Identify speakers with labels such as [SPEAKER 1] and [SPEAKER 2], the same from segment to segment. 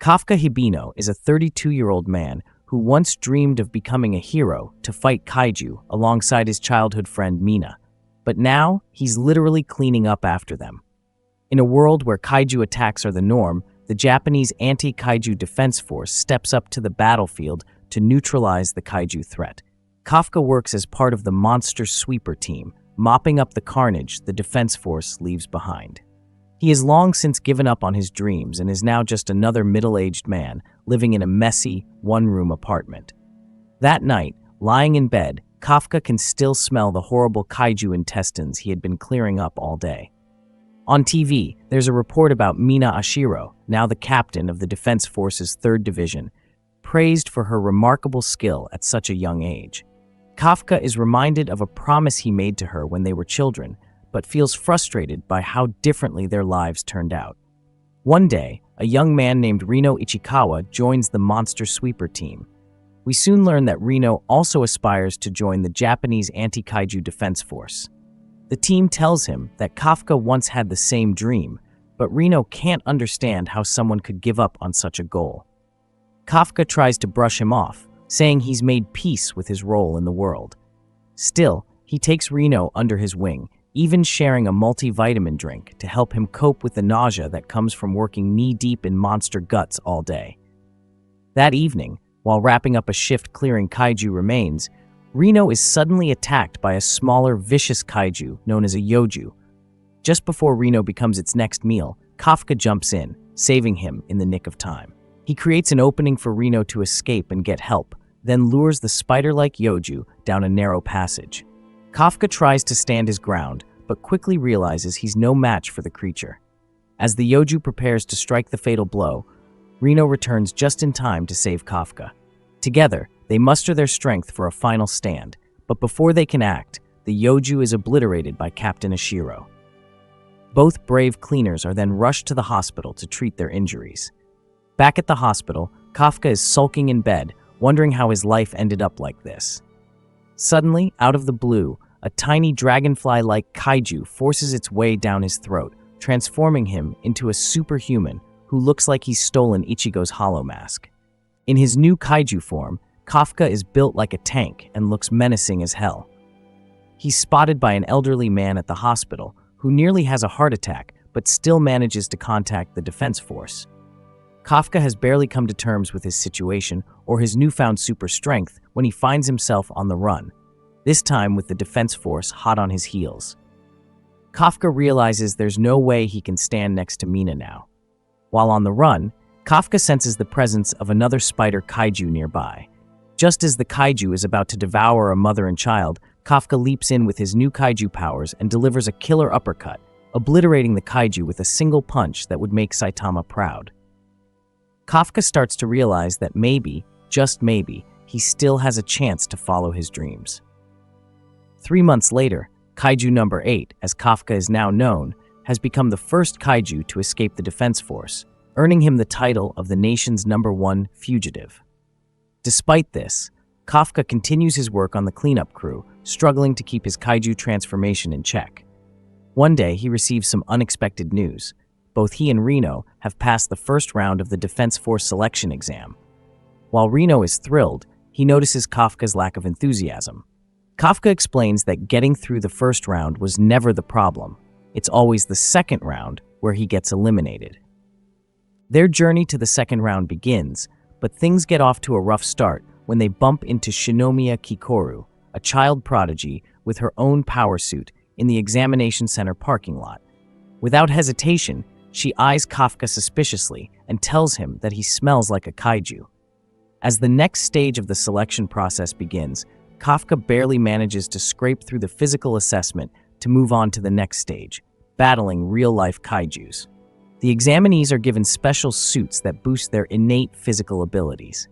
[SPEAKER 1] Kafka Hibino is a 32-year-old man who once dreamed of becoming a hero to fight kaiju alongside his childhood friend Mina. But now, he's literally cleaning up after them. In a world where kaiju attacks are the norm, the Japanese Anti-Kaiju Defense Force steps up to the battlefield to neutralize the kaiju threat. Kafka works as part of the monster sweeper team, mopping up the carnage the defense force leaves behind. He has long since given up on his dreams and is now just another middle-aged man living in a messy, one-room apartment. That night, lying in bed, Kafka can still smell the horrible kaiju intestines he had been clearing up all day. On TV, there's a report about Mina Ashiro, now the captain of the Defense Force's 3rd Division, praised for her remarkable skill at such a young age. Kafka is reminded of a promise he made to her when they were children, but feels frustrated by how differently their lives turned out. One day, a young man named Rino Ichikawa joins the monster sweeper team. We soon learn that Rino also aspires to join the Japanese Anti-Kaiju Defense Force. The team tells him that Kafka once had the same dream, but Rino can't understand how someone could give up on such a goal. Kafka tries to brush him off, saying he's made peace with his role in the world. Still, he takes Rino under his wing, even sharing a multivitamin drink to help him cope with the nausea that comes from working knee-deep in monster guts all day. That evening, while wrapping up a shift clearing kaiju remains, Rino is suddenly attacked by a smaller, vicious kaiju known as a yoju. Just before Rino becomes its next meal, Kafka jumps in, saving him in the nick of time. He creates an opening for Rino to escape and get help, then lures the spider-like yoju down a narrow passage. Kafka tries to stand his ground, but quickly realizes he's no match for the creature. As the yoju prepares to strike the fatal blow, Rino returns just in time to save Kafka. Together, they muster their strength for a final stand, but before they can act, the yoju is obliterated by Captain Ashiro. Both brave cleaners are then rushed to the hospital to treat their injuries. Back at the hospital, Kafka is sulking in bed, wondering how his life ended up like this. Suddenly, out of the blue, a tiny dragonfly-like kaiju forces its way down his throat, transforming him into a superhuman who looks like he's stolen Ichigo's hollow mask. In his new kaiju form, Kafka is built like a tank and looks menacing as hell. He's spotted by an elderly man at the hospital who nearly has a heart attack but still manages to contact the defense force. Kafka has barely come to terms with his situation or his newfound super strength when he finds himself on the run, this time with the defense force hot on his heels. Kafka realizes there's no way he can stand next to Mina now. While on the run, Kafka senses the presence of another spider kaiju nearby. Just as the kaiju is about to devour a mother and child, Kafka leaps in with his new kaiju powers and delivers a killer uppercut, obliterating the kaiju with a single punch that would make Saitama proud. Kafka starts to realize that maybe, just maybe, he still has a chance to follow his dreams. 3 months later, Kaiju No. 8, as Kafka is now known, has become the first kaiju to escape the defense force, earning him the title of the nation's #1 fugitive. Despite this, Kafka continues his work on the cleanup crew, struggling to keep his kaiju transformation in check. One day, he receives some unexpected news. Both he and Rino have passed the first round of the Defense Force selection exam. While Rino is thrilled, he notices Kafka's lack of enthusiasm. Kafka explains that getting through the first round was never the problem. It's always the second round where he gets eliminated. Their journey to the second round begins, but things get off to a rough start when they bump into Shinomiya Kikoru, a child prodigy with her own power suit, in the examination center parking lot. Without hesitation, she eyes Kafka suspiciously and tells him that he smells like a kaiju. As the next stage of the selection process begins, Kafka barely manages to scrape through the physical assessment to move on to the next stage, battling real-life kaijus. The examinees are given special suits that boost their innate physical abilities.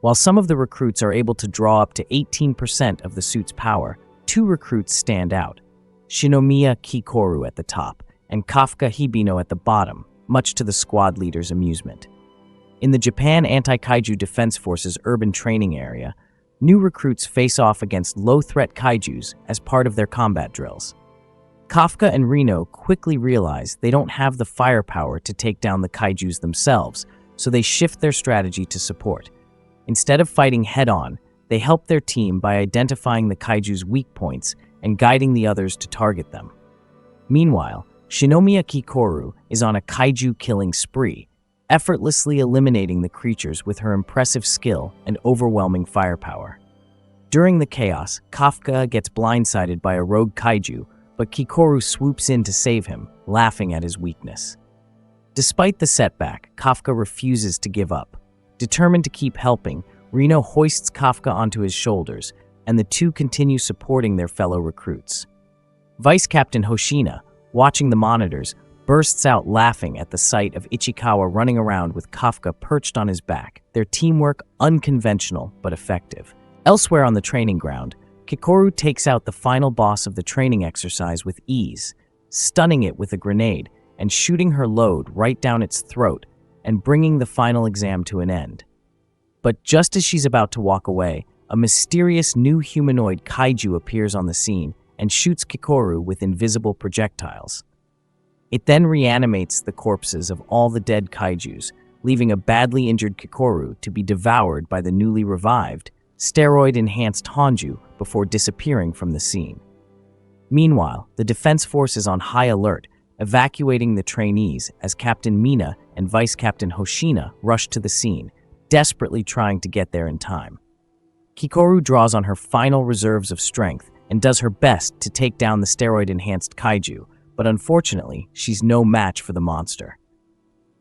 [SPEAKER 1] While some of the recruits are able to draw up to 18% of the suit's power, 2 recruits stand out: Shinomiya Kikoru at the top and Kafka Hibino at the bottom, much to the squad leader's amusement. In the Japan Anti-Kaiju Defense Force's urban training area, new recruits face off against low-threat kaijus as part of their combat drills. Kafka and Rino quickly realize they don't have the firepower to take down the kaijus themselves, so they shift their strategy to support. Instead of fighting head-on, they help their team by identifying the kaiju's weak points and guiding the others to target them. Meanwhile, Shinomiya Kikoru is on a kaiju killing spree, effortlessly eliminating the creatures with her impressive skill and overwhelming firepower. During the chaos, Kafka gets blindsided by a rogue kaiju, but Kikoru swoops in to save him, laughing at his weakness. Despite the setback, Kafka refuses to give up. Determined to keep helping, Reno hoists Kafka onto his shoulders, and the two continue supporting their fellow recruits. Vice Captain Hoshina, watching the monitors, bursts out laughing at the sight of Ichikawa running around with Kafka perched on his back, their teamwork unconventional but effective. Elsewhere on the training ground, Kikoru takes out the final boss of the training exercise with ease, stunning it with a grenade and shooting her load right down its throat and bringing the final exam to an end. But just as she's about to walk away, a mysterious new humanoid kaiju appears on the scene and shoots Kikoru with invisible projectiles. It then reanimates the corpses of all the dead kaijus, leaving a badly injured Kikoru to be devoured by the newly revived, steroid-enhanced Hanju before disappearing from the scene. Meanwhile, the defense force is on high alert, evacuating the trainees as Captain Mina and Vice Captain Hoshina rush to the scene, desperately trying to get there in time. Kikoru draws on her final reserves of strength and does her best to take down the steroid-enhanced kaiju, but unfortunately, she's no match for the monster.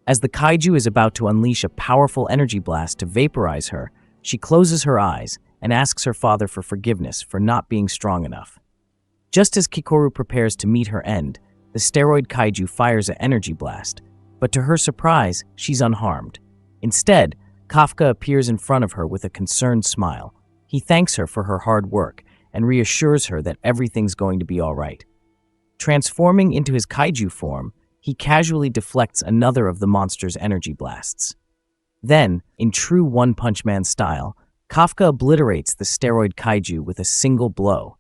[SPEAKER 1] As the kaiju is about to unleash a powerful energy blast to vaporize her, she closes her eyes and asks her father for forgiveness for not being strong enough. Just as Kikoru prepares to meet her end, the steroid kaiju fires an energy blast, but to her surprise, she's unharmed. Instead, Kafka appears in front of her with a concerned smile. He thanks her for her hard work and reassures her that everything's going to be all right. Transforming into his kaiju form, he casually deflects another of the monster's energy blasts. Then, in true One Punch Man style, Kafka obliterates the steroid kaiju with a single blow.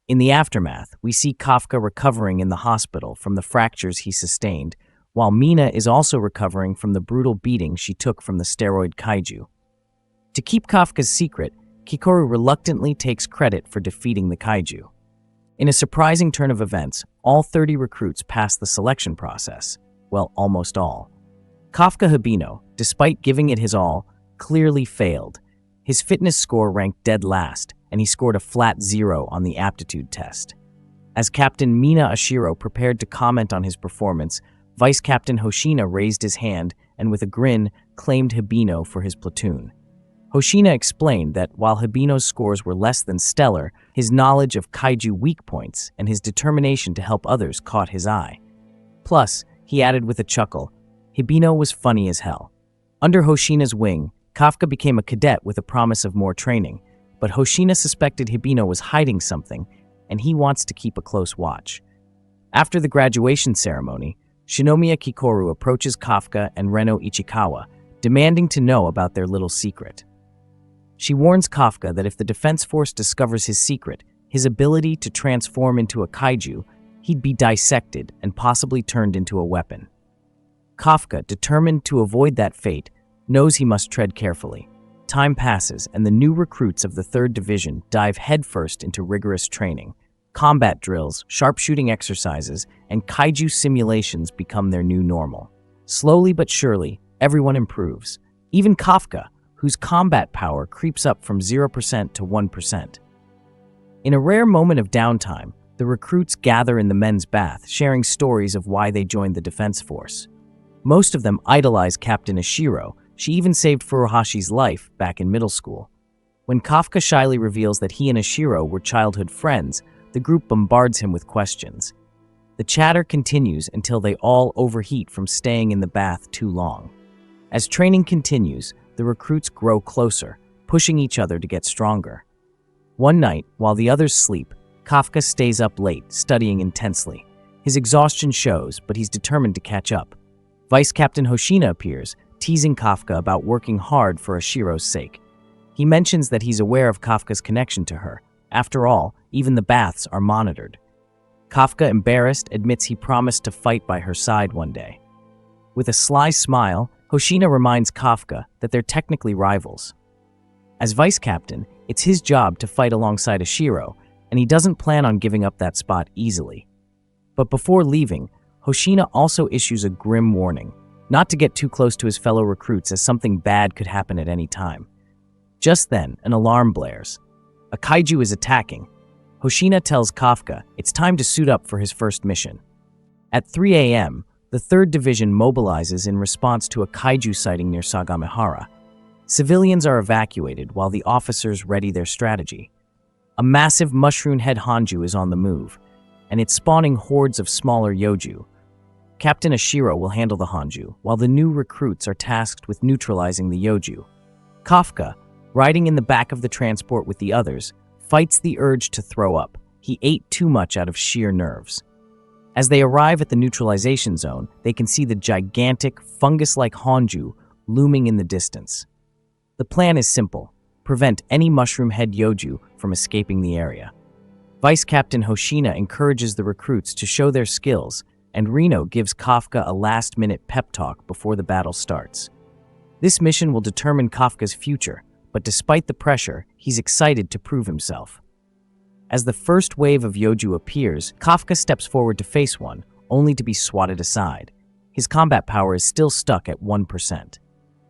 [SPEAKER 1] In the aftermath, we see Kafka recovering in the hospital from the fractures he sustained, while Mina is also recovering from the brutal beating she took from the steroid kaiju. To keep Kafka's secret, Kikoru reluctantly takes credit for defeating the kaiju. In a surprising turn of events, all 30 recruits pass the selection process. Well, almost all. Kafka Hibino, despite giving it his all, clearly failed. His fitness score ranked dead last, and he scored a flat 0 on the aptitude test. As Captain Mina Ashiro prepared to comment on his performance, Vice Captain Hoshina raised his hand and with a grin claimed Hibino for his platoon. Hoshina explained that while Hibino's scores were less than stellar, his knowledge of kaiju weak points and his determination to help others caught his eye. Plus, he added with a chuckle, Hibino was funny as hell. Under Hoshina's wing, Kafka became a cadet with a promise of more training, but Hoshina suspected Hibino was hiding something, and he wants to keep a close watch. After the graduation ceremony, Shinomiya Kikoru approaches Kafka and Reno Ichikawa, demanding to know about their little secret. She warns Kafka that if the defense force discovers his secret, his ability to transform into a kaiju, he'd be dissected and possibly turned into a weapon. Kafka, determined to avoid that fate, knows he must tread carefully. Time passes, and the new recruits of the 3rd Division dive headfirst into rigorous training. Combat drills, sharpshooting exercises, and kaiju simulations become their new normal. Slowly but surely, everyone improves. Even Kafka, whose combat power creeps up from 0% to 1%. In a rare moment of downtime, the recruits gather in the men's bath, sharing stories of why they joined the defense force. Most of them idolize Captain Ashiro. She even saved Furuhashi's life back in middle school. When Kafka shyly reveals that he and Ashiro were childhood friends, the group bombards him with questions. The chatter continues until they all overheat from staying in the bath too long. As training continues, the recruits grow closer, pushing each other to get stronger. One night, while the others sleep, Kafka stays up late, studying intensely. His exhaustion shows, but he's determined to catch up. Vice Captain Hoshina appears, teasing Kafka about working hard for Ashiro's sake. He mentions that he's aware of Kafka's connection to her. After all, even the baths are monitored. Kafka, embarrassed, admits he promised to fight by her side one day. With a sly smile, Hoshina reminds Kafka that they're technically rivals. As vice captain, it's his job to fight alongside Ashiro, and he doesn't plan on giving up that spot easily. But before leaving, Hoshina also issues a grim warning, not to get too close to his fellow recruits as something bad could happen at any time. Just then, an alarm blares. A kaiju is attacking. Hoshina tells Kafka it's time to suit up for his first mission. At 3 a.m., the 3rd Division mobilizes in response to a kaiju sighting near Sagamihara. Civilians are evacuated while the officers ready their strategy. A massive mushroom head Hanju is on the move, and it's spawning hordes of smaller Yoju. Captain Ashiro will handle the Hanju, while the new recruits are tasked with neutralizing the Yoju. Kafka, riding in the back of the transport with the others, fights the urge to throw up. He ate too much out of sheer nerves. As they arrive at the neutralization zone, they can see the gigantic, fungus-like Hanju looming in the distance. The plan is simple: prevent any mushroom head Yoju from escaping the area. Vice Captain Hoshina encourages the recruits to show their skills, and Reno gives Kafka a last-minute pep talk before the battle starts. This mission will determine Kafka's future, but despite the pressure, he's excited to prove himself. As the first wave of Yoju appears, Kafka steps forward to face one, only to be swatted aside. His combat power is still stuck at 1%.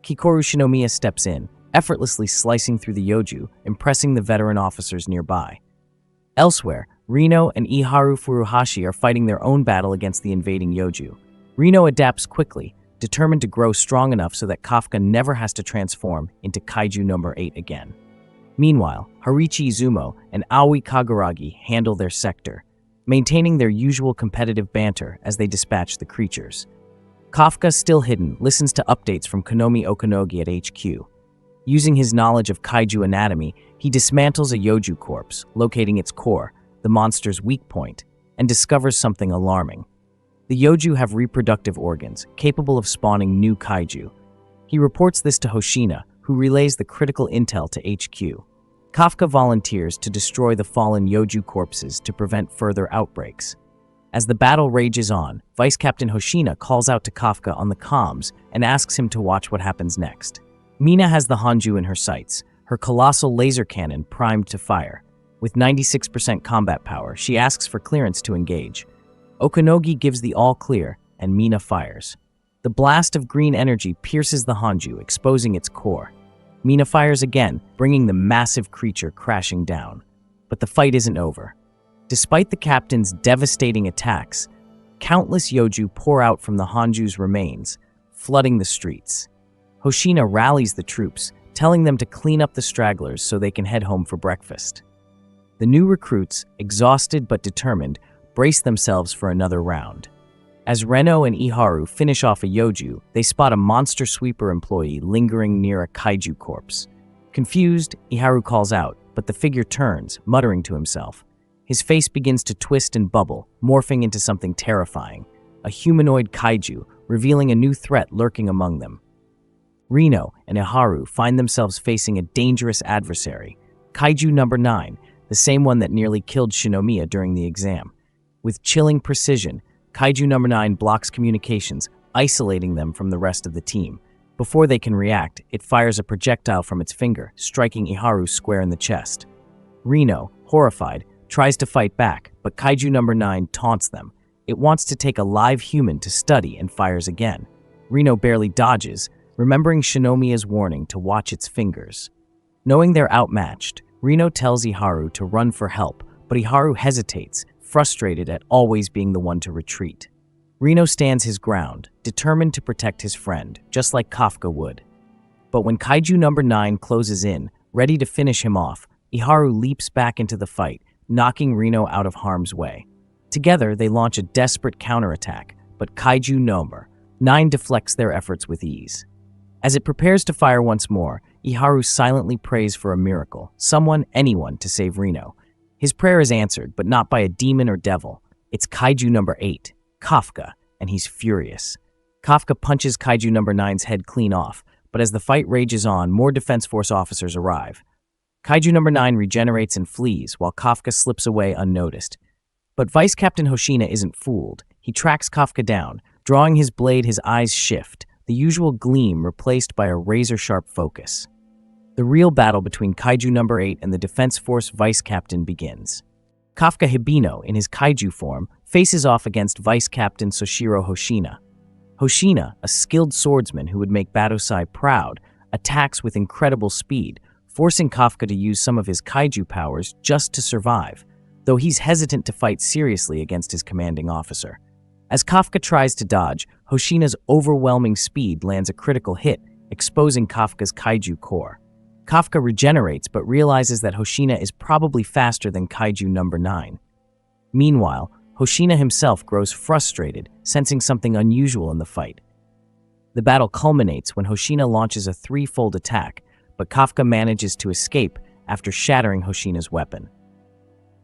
[SPEAKER 1] Kikoru Shinomiya steps in, effortlessly slicing through the Yoju, impressing the veteran officers nearby. Elsewhere, Reno and Iharu Furuhashi are fighting their own battle against the invading Yoju. Reno adapts quickly, determined to grow strong enough so that Kafka never has to transform into Kaiju No. 8 again. Meanwhile, Harichi Izumo and Aoi Kaguragi handle their sector, maintaining their usual competitive banter as they dispatch the creatures. Kafka, still hidden, listens to updates from Konomi Okanogi at HQ. Using his knowledge of kaiju anatomy, he dismantles a Yoju corpse, locating its core, the monster's weak point, and discovers something alarming. The Yoju have reproductive organs, capable of spawning new kaiju. He reports this to Hoshina, who relays the critical intel to HQ. Kafka volunteers to destroy the fallen Yoju corpses to prevent further outbreaks. As the battle rages on, Vice Captain Hoshina calls out to Kafka on the comms and asks him to watch what happens next. Mina has the Hanju in her sights, her colossal laser cannon primed to fire. With 96% combat power, she asks for clearance to engage. Okanogi gives the all-clear, and Mina fires. The blast of green energy pierces the Hanju, exposing its core. Mina fires again, bringing the massive creature crashing down. But the fight isn't over. Despite the captain's devastating attacks, countless Yoju pour out from the Hanju's remains, flooding the streets. Hoshina rallies the troops, telling them to clean up the stragglers so they can head home for breakfast. The new recruits, exhausted but determined, brace themselves for another round. As Reno and Iharu finish off a Yoju, they spot a monster sweeper employee lingering near a kaiju corpse. Confused, Iharu calls out, but the figure turns, muttering to himself. His face begins to twist and bubble, morphing into something terrifying, a humanoid kaiju, revealing a new threat lurking among them. Reno and Iharu find themselves facing a dangerous adversary, Kaiju No. 9, the same one that nearly killed Shinomiya during the exam. With chilling precision, Kaiju No. 9 blocks communications, isolating them from the rest of the team. Before they can react, it fires a projectile from its finger, striking Iharu square in the chest. Reno, horrified, tries to fight back, but Kaiju No. 9 taunts them. It wants to take a live human to study and fires again. Reno barely dodges, remembering Shinomiya's warning to watch its fingers. Knowing they're outmatched, Reno tells Iharu to run for help, but Iharu hesitates, frustrated at always being the one to retreat. Reno stands his ground, determined to protect his friend, just like Kafka would. But when Kaiju No. 9 closes in, ready to finish him off, Iharu leaps back into the fight, knocking Reno out of harm's way. Together, they launch a desperate counterattack, but Kaiju No. 9 deflects their efforts with ease. As it prepares to fire once more, Iharu silently prays for a miracle, someone, anyone, to save Reno. His prayer is answered, but not by a demon or devil. It's Kaiju No. 8, Kafka, and he's furious. Kafka punches Kaiju No. 9's head clean off, but as the fight rages on, more Defense Force officers arrive. Kaiju No. 9 regenerates and flees, while Kafka slips away unnoticed. But Vice Captain Hoshina isn't fooled. He tracks Kafka down. Drawing his blade, his eyes shift. the usual gleam replaced by a razor-sharp focus. The real battle between Kaiju No. 8 and the Defense Force Vice Captain begins. Kafka Hibino, in his kaiju form, faces off against Vice Captain Soshiro Hoshina. Hoshina, a skilled swordsman who would make Batosai proud, attacks with incredible speed, forcing Kafka to use some of his kaiju powers just to survive, though he's hesitant to fight seriously against his commanding officer. As Kafka tries to dodge, Hoshina's overwhelming speed lands a critical hit, exposing Kafka's kaiju core. Kafka regenerates but realizes that Hoshina is probably faster than Kaiju No. 9. Meanwhile, Hoshina himself grows frustrated, sensing something unusual in the fight. The battle culminates when Hoshina launches a threefold attack, but Kafka manages to escape after shattering Hoshina's weapon.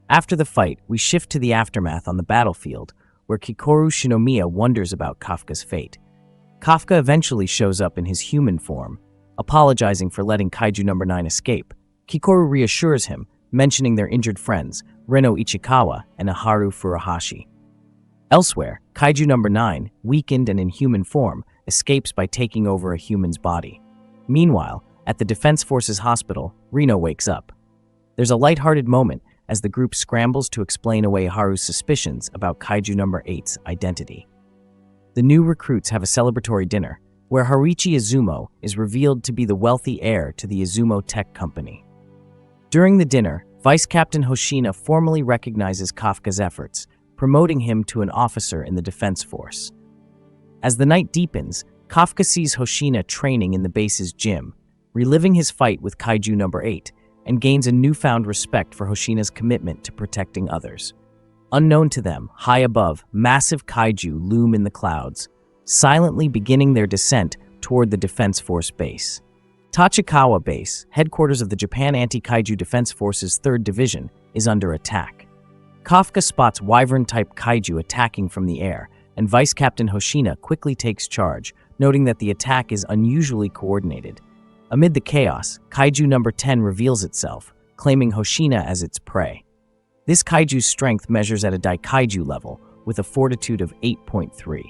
[SPEAKER 1] After the fight, we shift to the aftermath on the battlefield, where Kikoru Shinomiya wonders about Kafka's fate. Kafka eventually shows up in his human form, apologizing for letting Kaiju No. 9 escape. Kikoru reassures him, mentioning their injured friends, Reno Ichikawa and Aharu Furuhashi. Elsewhere, Kaiju No. 9, weakened and in human form, escapes by taking over a human's body. Meanwhile, at the Defense Forces hospital, Reno wakes up. There's a lighthearted moment as the group scrambles to explain away Haru's suspicions about Kaiju No. 8's identity. The new recruits have a celebratory dinner, where Haruichi Izumo is revealed to be the wealthy heir to the Izumo Tech Company. During the dinner, Vice Captain Hoshina formally recognizes Kafka's efforts, promoting him to an officer in the Defense Force. As the night deepens, Kafka sees Hoshina training in the base's gym, reliving his fight with Kaiju No. 8, and gains a newfound respect for Hoshina's commitment to protecting others. Unknown to them, high above, massive kaiju loom in the clouds, silently beginning their descent toward the Defense Force base. Tachikawa Base, headquarters of the Japan Anti-Kaiju Defense Force's 3rd Division, is under attack. Kafka spots wyvern-type kaiju attacking from the air, and Vice Captain Hoshina quickly takes charge, noting that the attack is unusually coordinated. Amid the chaos, Kaiju No. 10 reveals itself, claiming Hoshina as its prey. This kaiju's strength measures at a Daikaiju level, with a fortitude of 8.3.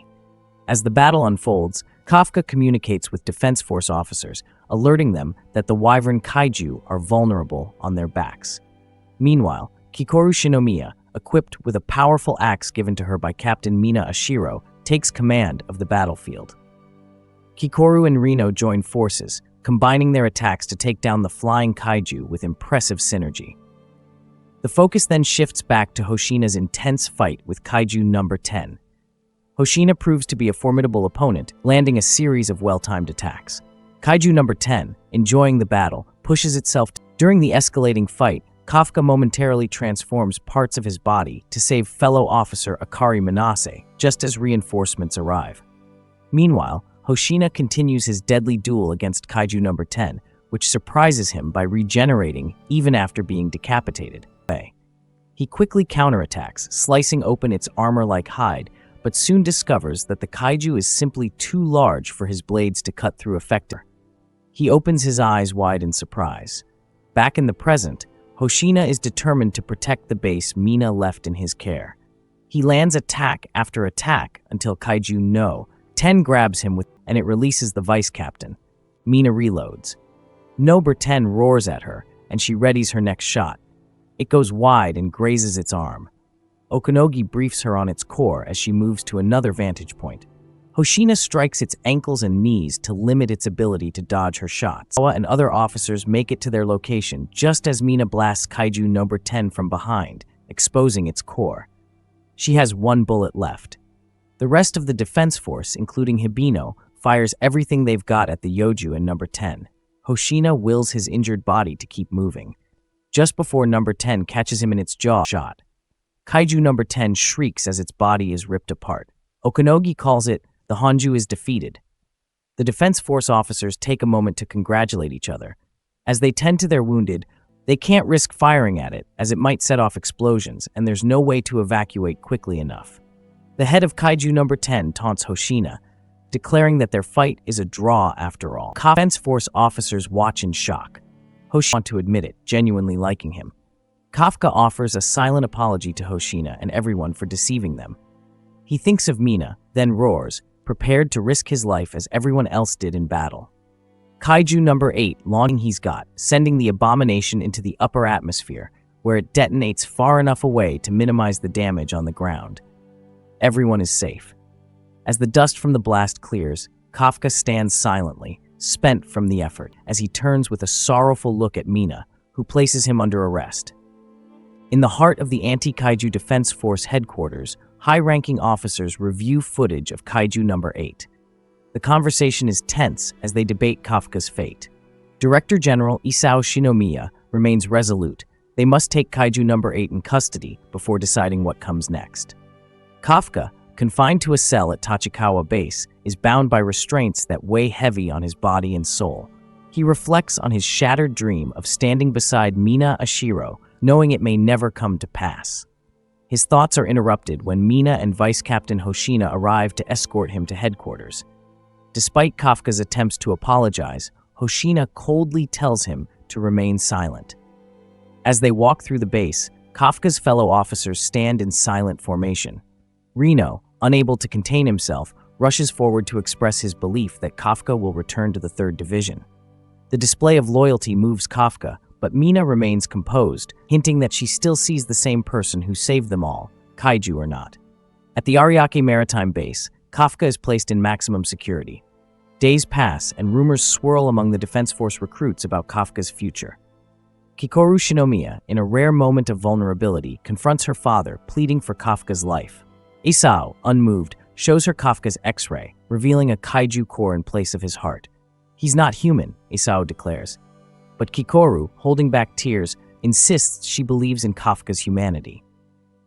[SPEAKER 1] As the battle unfolds, Kafka communicates with Defense Force officers, alerting them that the wyvern kaiju are vulnerable on their backs. Meanwhile, Kikoru Shinomiya, equipped with a powerful axe given to her by Captain Mina Ashiro, takes command of the battlefield. Kikoru and Reno join forces, combining their attacks to take down the flying kaiju with impressive synergy. The focus then shifts back to Hoshina's intense fight with Kaiju No. 10. Hoshina proves to be a formidable opponent, landing a series of well-timed attacks. Kaiju No. 10, enjoying the battle, pushes itself. During the escalating fight, Kafka momentarily transforms parts of his body to save fellow officer Akari Manase, just as reinforcements arrive. Meanwhile, Hoshina continues his deadly duel against Kaiju No. 10, which surprises him by regenerating even after being decapitated. He quickly counterattacks, slicing open its armor-like hide, but soon discovers that the kaiju is simply too large for his blades to cut through effectively. He opens his eyes wide in surprise. Back in the present, Hoshina is determined to protect the base Mina left in his care. He lands attack after attack until Kaiju No. 10 grabs him and it releases the vice captain. Mina reloads. No. 10 roars at her, and she readies her next shot. It goes wide and grazes its arm. Okonogi briefs her on its core as she moves to another vantage point. Hoshina strikes its ankles and knees to limit its ability to dodge her shots. Sawa and other officers make it to their location just as Mina blasts Kaiju No. 10 from behind, exposing its core. She has one bullet left. The rest of the Defense Force, including Hibino, fires everything they've got at the Yoju and No. 10. Hoshina wills his injured body to keep moving. Just before No. 10 catches him in its jaw shot, Kaiju No. 10 shrieks as its body is ripped apart. Okonogi calls it, "The Honju is defeated." The Defense Force officers take a moment to congratulate each other. As they tend to their wounded, they can't risk firing at it, as it might set off explosions, and there's no way to evacuate quickly enough. The head of Kaiju No. 10 taunts Hoshina, declaring that their fight is a draw after all. Defense Force officers watch in shock. Hoshina wants to admit it, genuinely liking him. Kafka offers a silent apology to Hoshina and everyone for deceiving them. He thinks of Mina, then roars, prepared to risk his life as everyone else did in battle. Kaiju number 8 launching he's got, sending the abomination into the upper atmosphere, where it detonates far enough away to minimize the damage on the ground. Everyone is safe. As the dust from the blast clears, Kafka stands silently, spent from the effort, as he turns with a sorrowful look at Mina, who places him under arrest. In the heart of the Anti-Kaiju Defense Force headquarters, high-ranking officers review footage of Kaiju number 8. The conversation is tense as they debate Kafka's fate. Director General Isao Shinomiya remains resolute. They must take Kaiju number 8 in custody before deciding what comes next. Kafka, confined to a cell at Tachikawa base, is bound by restraints that weigh heavy on his body and soul. He reflects on his shattered dream of standing beside Mina Ashiro, knowing it may never come to pass. His thoughts are interrupted when Mina and Vice Captain Hoshina arrive to escort him to headquarters. Despite Kafka's attempts to apologize, Hoshina coldly tells him to remain silent. As they walk through the base, Kafka's fellow officers stand in silent formation. Reno, unable to contain himself, rushes forward to express his belief that Kafka will return to the 3rd Division. The display of loyalty moves Kafka, but Mina remains composed, hinting that she still sees the same person who saved them all, Kaiju or not. At the Ariake Maritime Base, Kafka is placed in maximum security. Days pass, and rumors swirl among the Defense Force recruits about Kafka's future. Kikoru Shinomiya, in a rare moment of vulnerability, confronts her father, pleading for Kafka's life. Isao, unmoved, shows her Kafka's X-ray, revealing a kaiju core in place of his heart. He's not human, Isao declares. But Kikoru, holding back tears, insists she believes in Kafka's humanity.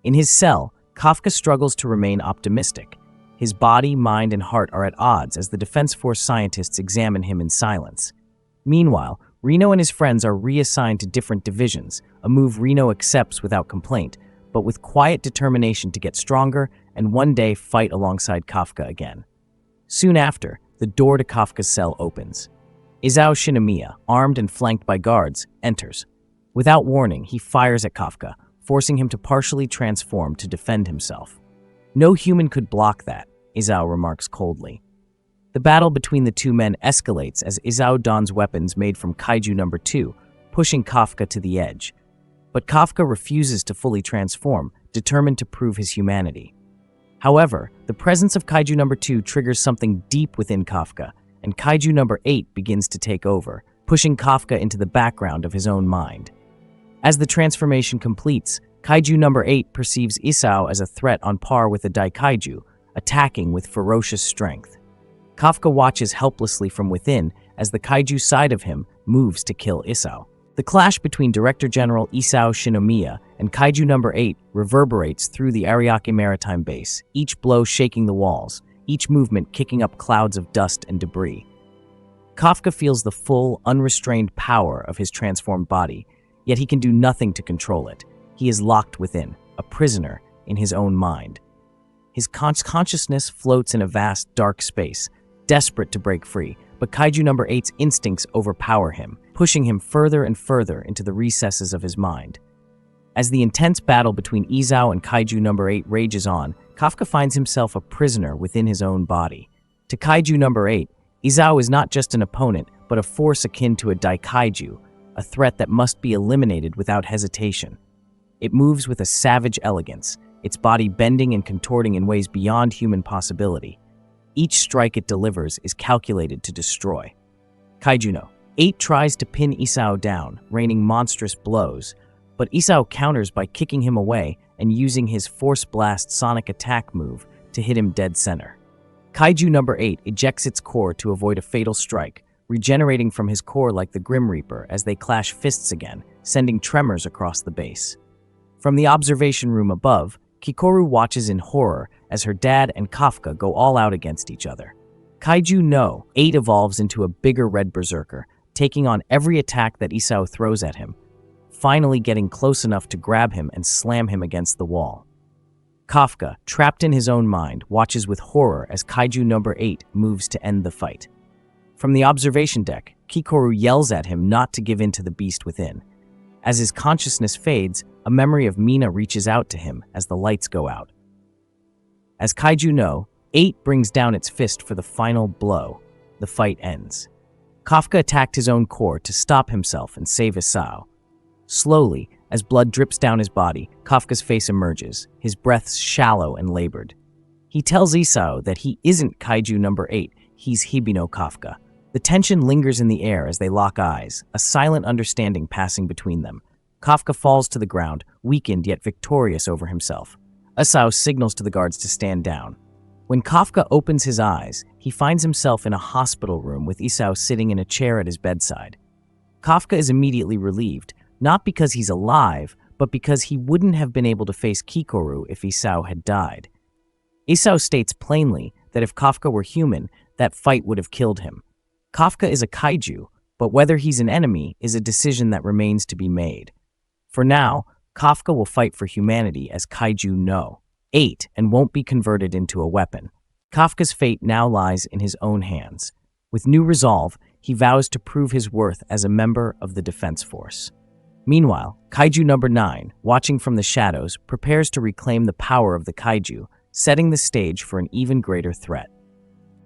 [SPEAKER 1] In his cell, Kafka struggles to remain optimistic. His body, mind, and heart are at odds as the Defense Force scientists examine him in silence. Meanwhile, Reno and his friends are reassigned to different divisions, a move Reno accepts without complaint, but with quiet determination to get stronger and one day fight alongside Kafka again. Soon after, the door to Kafka's cell opens. Isao Shinomiya, armed and flanked by guards, enters. Without warning, he fires at Kafka, forcing him to partially transform to defend himself. No human could block that, Isao remarks coldly. The battle between the two men escalates as Isao dons weapons made from Kaiju number 2, pushing Kafka to the edge. But Kafka refuses to fully transform, determined to prove his humanity. However, the presence of Kaiju number 2 triggers something deep within Kafka, and Kaiju number 8 begins to take over, pushing Kafka into the background of his own mind. As the transformation completes, Kaiju number 8 perceives Isao as a threat on par with the Daikaiju, attacking with ferocious strength. Kafka watches helplessly from within as the kaiju side of him moves to kill Isao. The clash between Director General Isao Shinomiya and Kaiju number 8 reverberates through the Ariake Maritime Base, each blow shaking the walls, each movement kicking up clouds of dust and debris. Kafka feels the full, unrestrained power of his transformed body, yet he can do nothing to control it. He is locked within, a prisoner in his own mind. His consciousness floats in a vast, dark space, desperate to break free, but Kaiju number 8's instincts overpower him, pushing him further and further into the recesses of his mind. As the intense battle between Isao and Kaiju number 8 rages on, Kafka finds himself a prisoner within his own body. To Kaiju number 8, Isao is not just an opponent, but a force akin to a Daikaiju, a threat that must be eliminated without hesitation. It moves with a savage elegance, its body bending and contorting in ways beyond human possibility. Each strike it delivers is calculated to destroy. Kaiju No 8 tries to pin Isao down, raining monstrous blows, but Isao counters by kicking him away and using his Force Blast sonic attack move to hit him dead center. Kaiju number 8 ejects its core to avoid a fatal strike, regenerating from his core like the Grim Reaper as they clash fists again, sending tremors across the base. From the observation room above, Kikoru watches in horror as her dad and Kafka go all out against each other. Kaiju No 8 evolves into a bigger red berserker, taking on every attack that Isao throws at him, finally getting close enough to grab him and slam him against the wall. Kafka, trapped in his own mind, watches with horror as Kaiju number 8 moves to end the fight. From the observation deck, Kikoru yells at him not to give in to the beast within. As his consciousness fades, a memory of Mina reaches out to him as the lights go out. As Kaiju No 8 brings down its fist for the final blow. The fight ends. Kafka attacked his own core to stop himself and save Isao. Slowly, as blood drips down his body, Kafka's face emerges, his breath shallow and labored. He tells Isao that he isn't Kaiju number 8, he's Hibino Kafka. The tension lingers in the air as they lock eyes, a silent understanding passing between them. Kafka falls to the ground, weakened yet victorious over himself. Isao signals to the guards to stand down. When Kafka opens his eyes, he finds himself in a hospital room with Isao sitting in a chair at his bedside. Kafka is immediately relieved, not because he's alive, but because he wouldn't have been able to face Kikoru if Isao had died. Isao states plainly that if Kafka were human, that fight would have killed him. Kafka is a kaiju, but whether he's an enemy is a decision that remains to be made. For now, Kafka will fight for humanity as Kaiju No. 8 and won't be converted into a weapon. Kafka's fate now lies in his own hands. With new resolve, he vows to prove his worth as a member of the defense force. Meanwhile, Kaiju number 9, watching from the shadows, prepares to reclaim the power of the kaiju, setting the stage for an even greater threat.